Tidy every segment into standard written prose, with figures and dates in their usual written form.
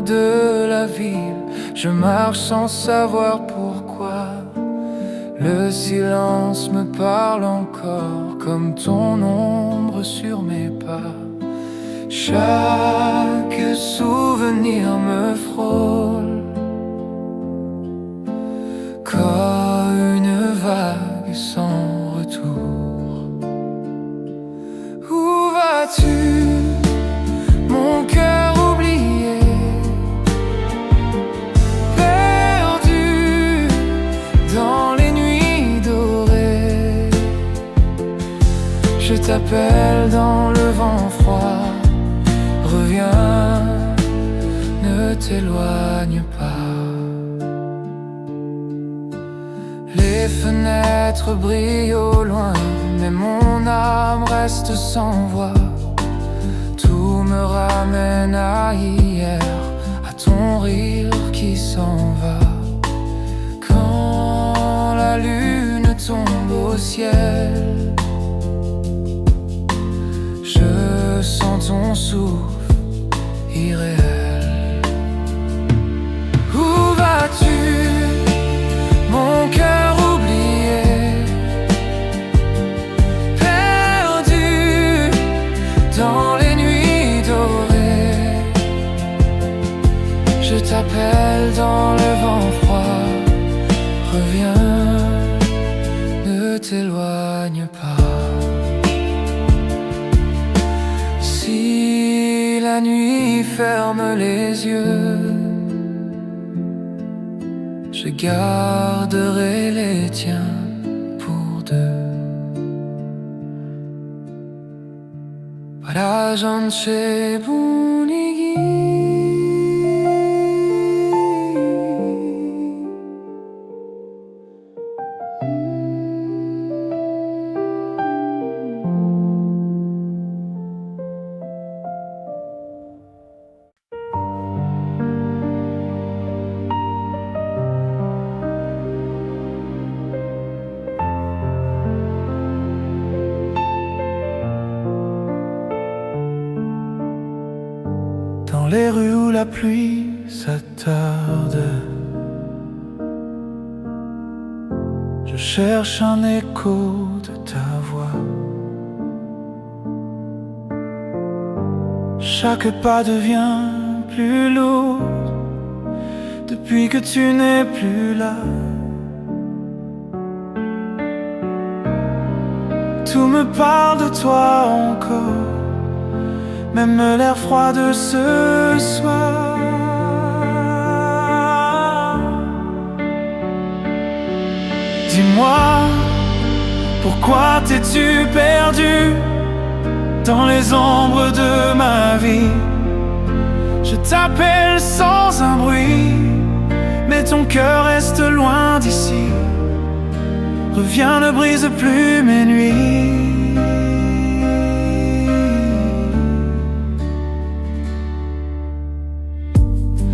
l'angle de la ville. Je marche sans savoir pourquoi. Le silence me parle encore comme ton ombre sur mes pas. Chaque souvenir me frôle comme une vague sans retour. Où vas-tu, mon cœur oublié, perdu dans les nuits dorées? Je t'appelle dans le vent froid. Reviens, ne t'éloigne pas. Les fenêtres brillent au loin, mais mon âme reste sans voix. Tout me ramène à hier, à ton rire qui s'en va. Quand la lune tombe au ciel, je sens ton souffle irréel. Où vas-tu, mon cœur oublié, perdu dans les nuits dorées? Je t'appelle dans le vent froid. Reviens, ne t'éloigne pas. Si la nuit ferme les yeux, je garderai les tiens pour deux. Para gente bunigi. Dans les rues où la pluie s'attarde, je cherche un écho de ta voix. Chaque pas devient plus lourd depuis que tu n'es plus là. Tout me parle de toi encore, même l'air froid de ce soir. Dis-moi, pourquoi t'es-tu perdu dans les ombres de ma vie? Je t'appelle sans un bruit, mais ton cœur reste loin d'ici. Reviens, ne brise plus mes nuits.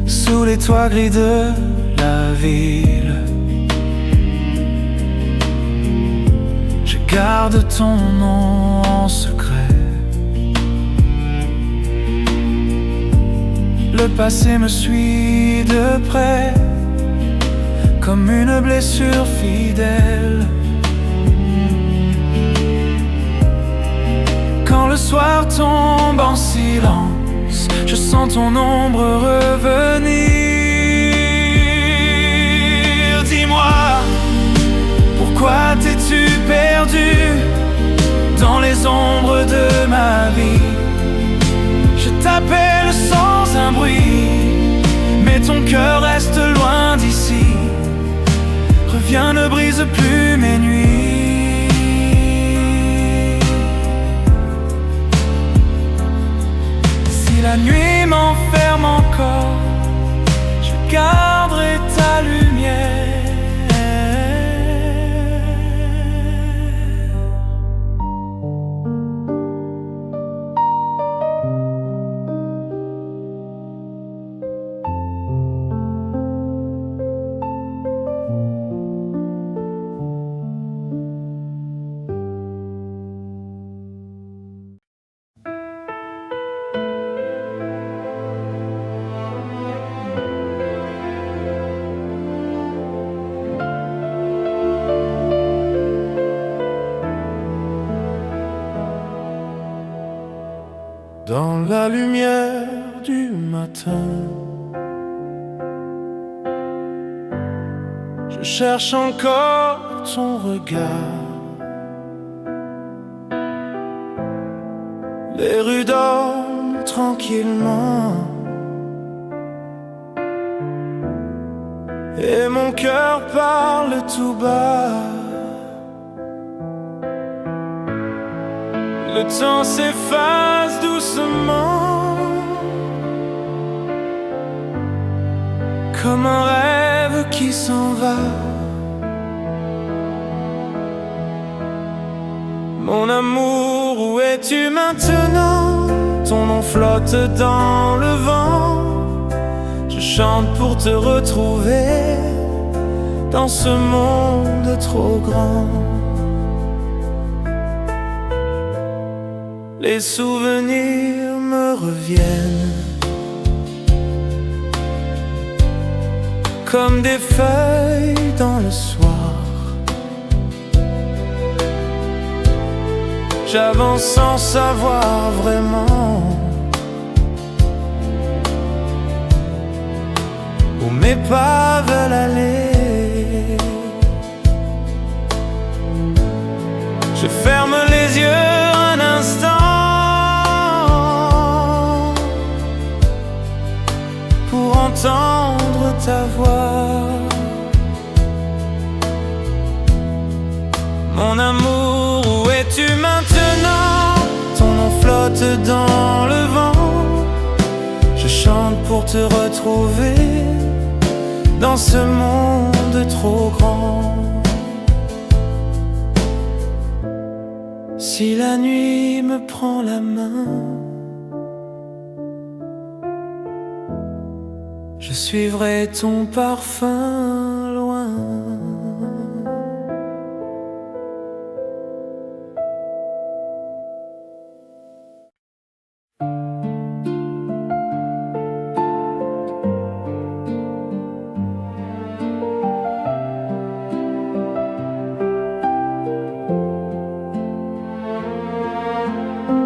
Sous les toits gris de la ville, je garde ton nom en secret. Le passé me suit de près, comme une blessure fidèle. Quand le soir tombe en silence, je sens ton ombre revenir. Dis-moi, pourquoi t'es-tu perdu dans les ombres de ma vie? Je t'appelle sans un bruit, mais ton cœur reste loin d'ici. Reviens, ne brise plus mes nuits. Si la nuit m'enferme encore, je garderai ta lumière. la lumière du matin. Je cherche encore ton regard. Les rues dorment tranquillement et mon cœur parle tout bas. Le temps s'efface doucement, comme un rêve qui s'en va. Mon amour, où es-tu maintenant? Ton nom flotte dans le vent. Je chante pour te retrouver dans ce monde trop grand. Les souvenirs me reviennent comme des feuilles dans le soir. J'avance sans savoir vraiment où mes pas veulent aller. Je ferme les yeux un instant pour entendre ta voix. Mon amour, où es-tu maintenant? Ton nom flotte dans le vent. Je chante pour te retrouver dans ce monde trop grand. Si la nuit me prend la main, je suivrai ton parfum loin.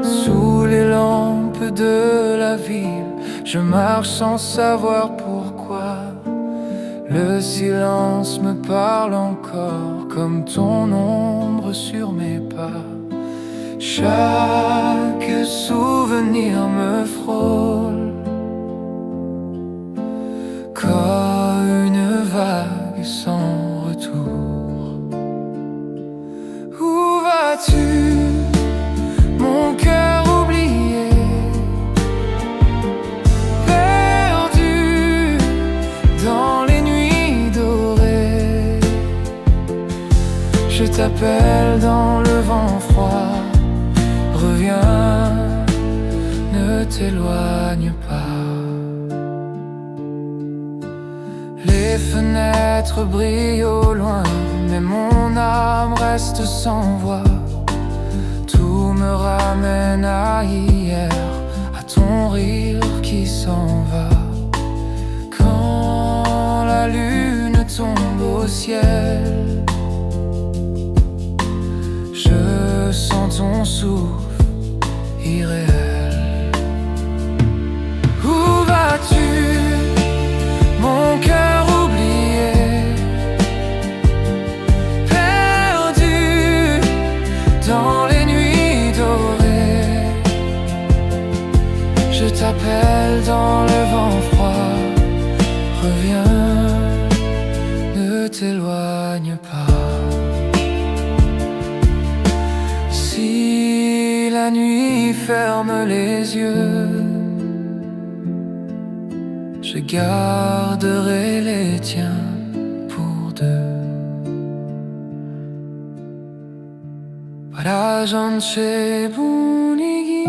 Sous les lampes de la ville, je marche sans savoir pourquoi. Le silence me parle encore comme ton ombre sur mes pas. Chaque souvenir me frôle comme une vague sans retour. Où vas-tu, mon cœur oublié, perdu dans les nuits dorées? Je t'appelle dans le vent froid. Reviens, ne t'éloigne pas. Les fenêtres brillent au loin, mais mon âme reste sans voix. Tout me ramène à hier, à ton rire qui s'en va. Quand la lune tombe au ciel, je sens ton souffle irréel. Où vas-tu, mon cœur oublié, perdu dans les nuits dorées? Je t'appelle dans le vent froid. Reviens, ne t'éloigne pas. Si la nuit ferme les yeux, je garderai les tiens pour deux. Para gente bunigi.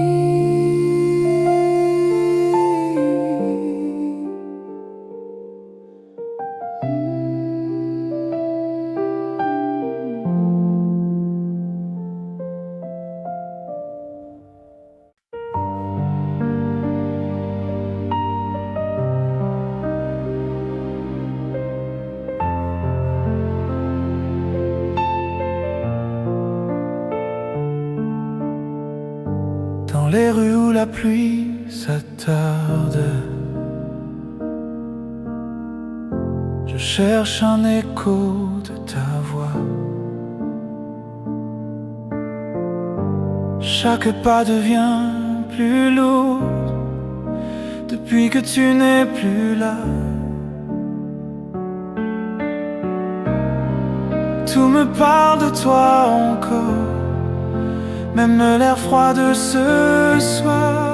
Les rues où la pluie s'attarde. Je cherche un écho de ta voix. Chaque pas devient plus lourd depuis que tu n'es plus là. Tout me parle de toi encore, même l'air froid de ce soir.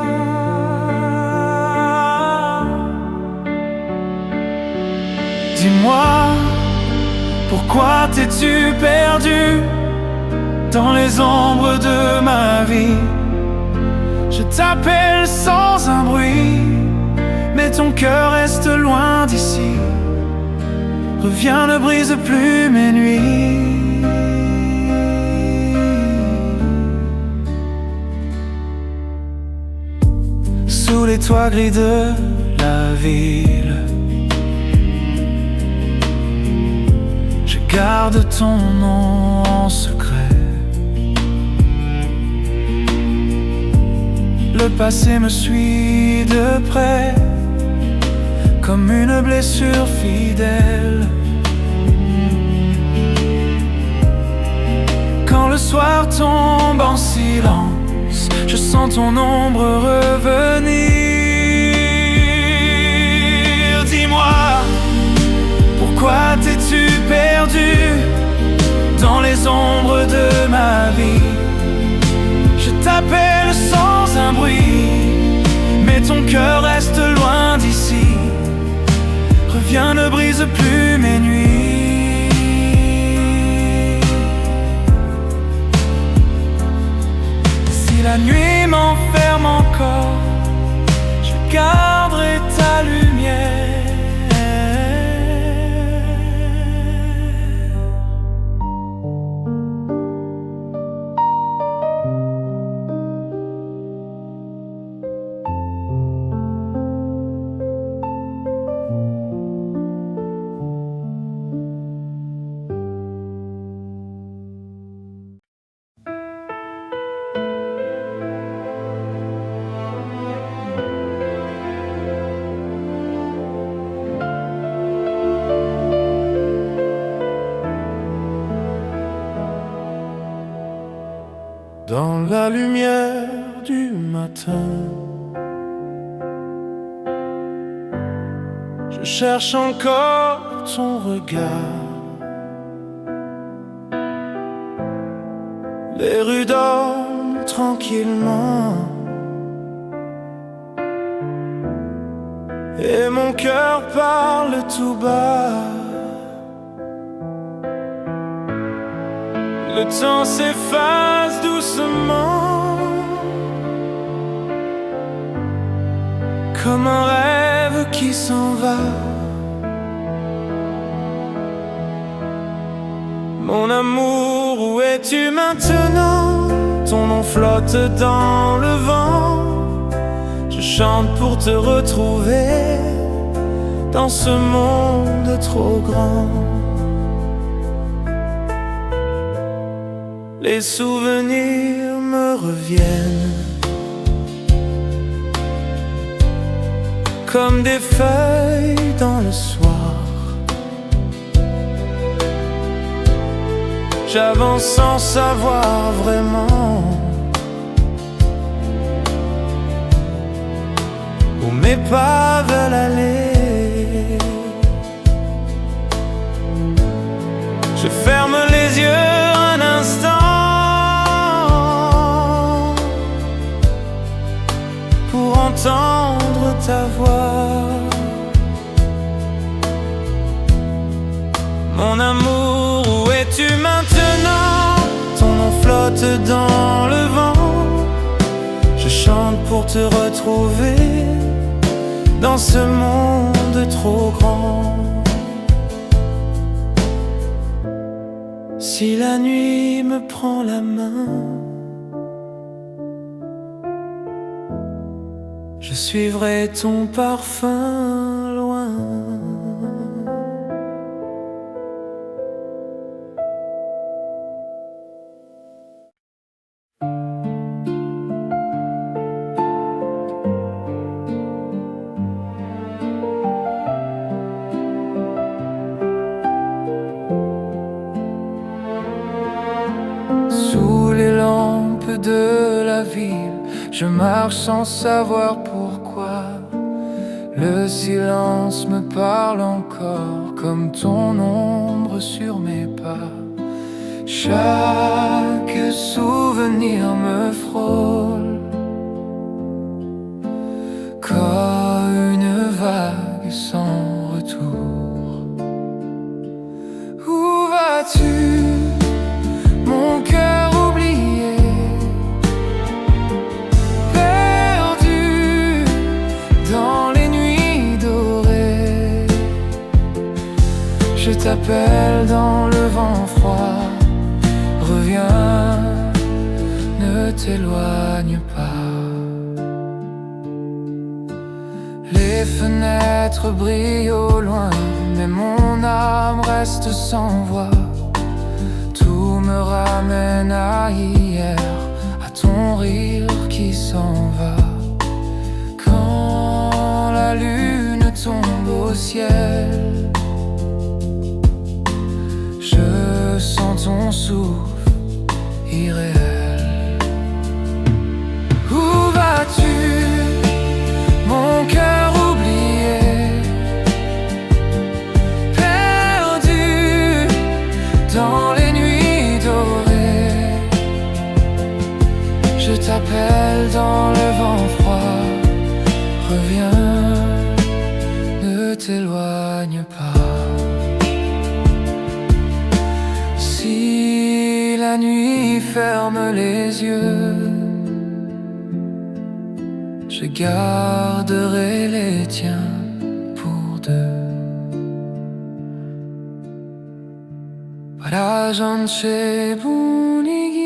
Dis-moi, pourquoi t'es-tu perdu dans les ombres de ma vie? Je t'appelle sans un bruit, mais ton cœur reste loin d'ici. Reviens, ne brise plus mes nuits. Sous les toits gris de la ville, je garde ton nom en secret. Le passé me suit de près, comme une blessure fidèle. Quand le soir tombe en silence, je sens ton ombre revenir. Dis-moi, pourquoi t'es-tu perdu dans les ombres de ma vie? Je t'appelle sans un bruit, mais ton cœur reste loin d'ici. Reviens, ne brise plus mes nuits. Si la nuit m'enferme encore, je garderai ta lumière. Dans la lumière du matin, je cherche encore ton regard. Les rues dorment tranquillement et mon cœur parle tout bas. Le temps s'efface doucement, comme un rêve qui s'en va. Mon amour, où es-tu maintenant? Ton nom flotte dans le vent. Je chante pour te retrouver dans ce monde trop grand. Les souvenirs me reviennent comme des feuilles dans le soir. J'avance sans savoir vraiment où mes pas veulent aller. Je ferme les yeux un instant pour entendre ta voix. Mon amour, où es-tu maintenant? Ton nom flotte dans le vent. Je chante pour te retrouver dans ce monde trop grand. Si la nuit me prend la main, je suivrai ton parfum loin. l'angle de la ville. Je marche sans savoir pourquoi. Le silence me parle encore comme ton ombre sur mes pas. Chaque souvenir me frôle comme une vague sans retour. Où vas-tu, mon cœur oublié, perdu dans les nuits dorées? Je t'appelle dans le vent froid. Reviens, ne t'éloigne pas. Les fenêtres brillent au loin, mais mon âme reste sans voix. Tout me ramène à hier, à ton rire qui s'en va. Quand la lune tombe au ciel, je sens ton souffle irréel. Où vas-tu, mon cœur oublié, perdu dans les nuits dorées? Je t'appelle dans le vent froid. Reviens, ne t'éloigne pas. Si la nuit ferme les yeux, je garderai les tiens pour deux. Para gente bunigi.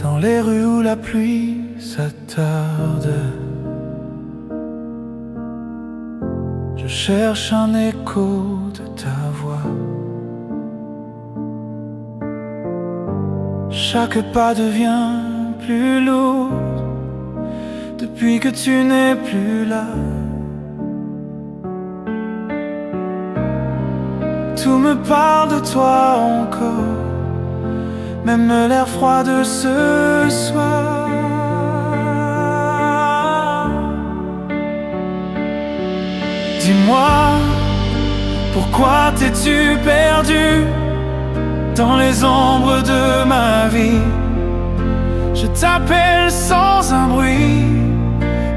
Dans les rues où la pluie s'attarde, je cherche un écho de ta voix. Chaque pas devient plus lourd depuis que tu n'es plus là. Tout me parle de toi encore, même l'air froid de ce soir. Dis-moi, pourquoi t'es-tu perdu dans les ombres de ma vie? Je t'appelle sans un bruit,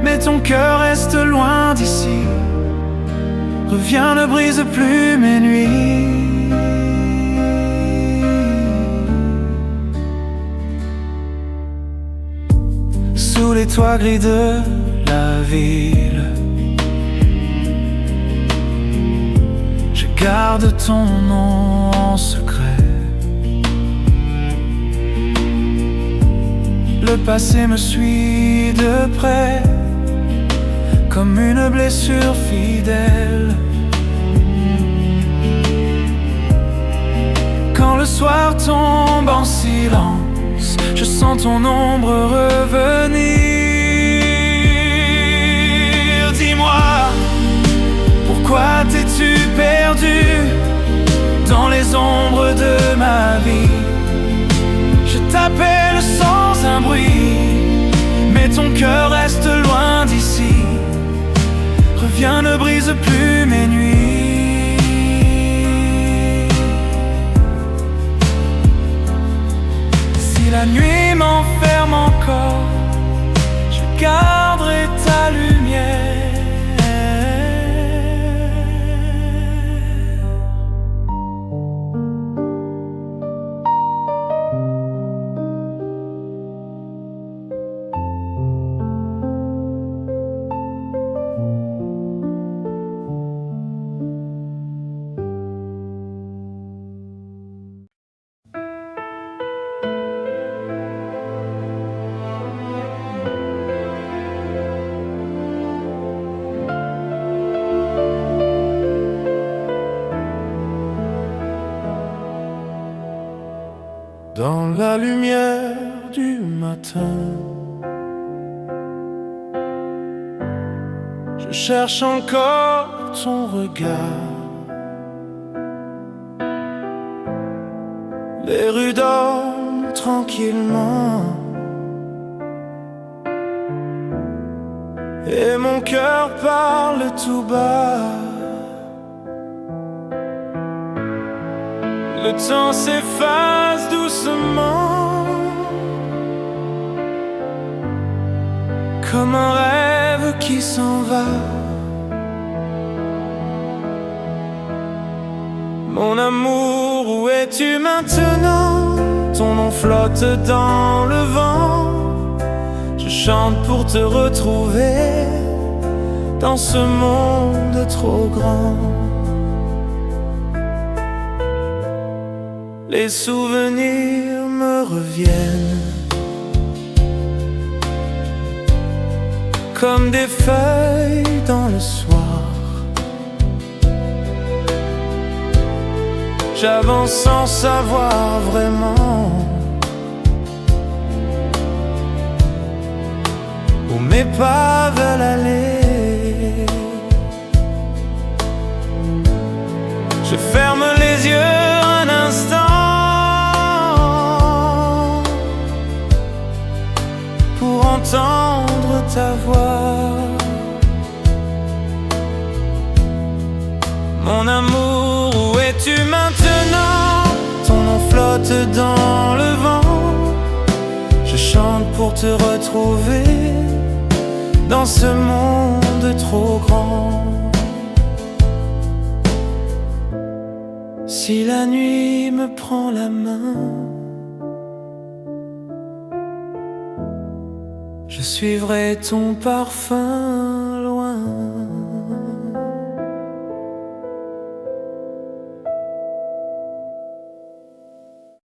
mais ton cœur reste loin d'ici. Reviens, ne brise plus mes nuits. Sous les toits gris de la ville, je garde ton nom en secret. Le passé me suit de près, comme une blessure fidèle. Quand le soir tombe en silence, je sens ton ombre revenir. Dis-moi, pourquoi t'es-tu perdu dans les ombres de ma vie? Je t'appelle sans un bruit, mais ton cœur reste loin d'ici. Reviens, ne brise plus mes nuits. Si la nuit m'enferme encore, je garderai ta lumière. dans la lumière du matin. Je cherche encore ton regard. Les rues dorment tranquillement et mon cœur parle tout bas. Le temps s'efface doucement, comme un rêve qui s'en va. Mon amour, où es-tu maintenant? Ton nom flotte dans le vent. Je chante pour te retrouver dans ce monde trop grand. Les souvenirs me reviennent comme des feuilles dans le soir. J'avance sans savoir vraiment où mes pas veulent aller. Je ferme les yeux un instant pour entendre ta voix. Mon amour, où es-tu maintenant? Ton nom flotte dans le vent. Je chante pour te retrouver dans ce monde trop grand. Si la nuit me prend la main, je suivrai ton parfum.